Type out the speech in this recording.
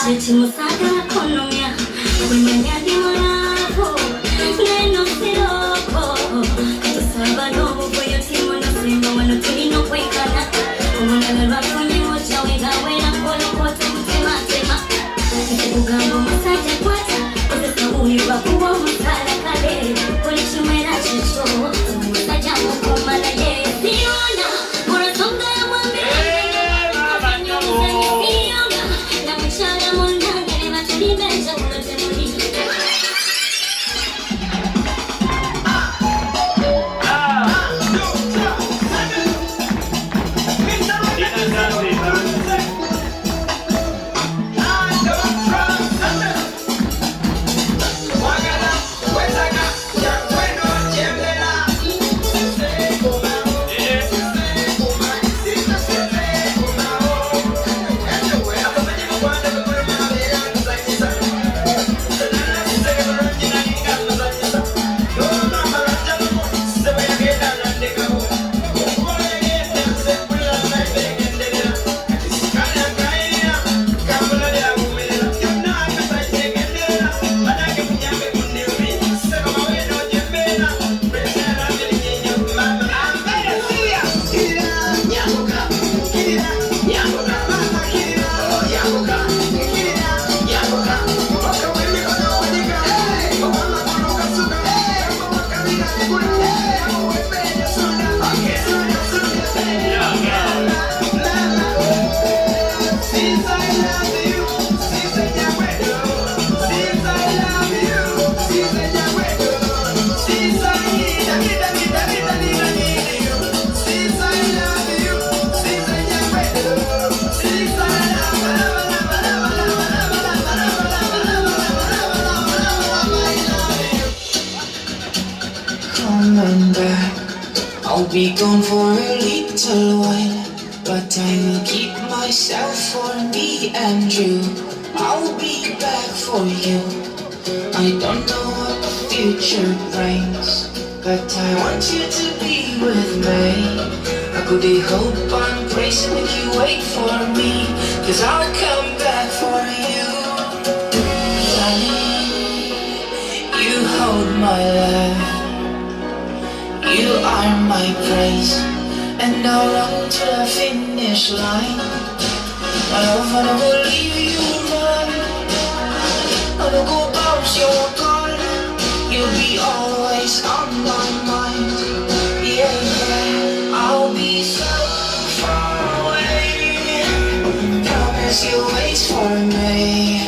Musaka konomia, kunyanya di marapo, neno siroko. Kusaba no buyo timo no simba wano tuni no kwekana. Kumuna rapo ni moja wegawe na kolo koto mtema tema. Kugambo masaja kwata, kusasa uni wakuwa musala kale. Kuli chumera chicho, musaja mukuma na ye. Siona, mura songa ya mwambe. Coming back, I'll be gone for a little while, but I will keep myself for me and you. I'll be back for you. I don't know what the future brings, but I want you to be with me. I could hope and pray so make you wait for me, 'cause I'll come back for you. Darling, you hold my life. You are my praise, and I'll run to the finish line. My love, I will leave you alone. I don't go bounce your call. You'll be always on my mind. Yeah, yeah. I'll be so far away. Promise you'll wait for me.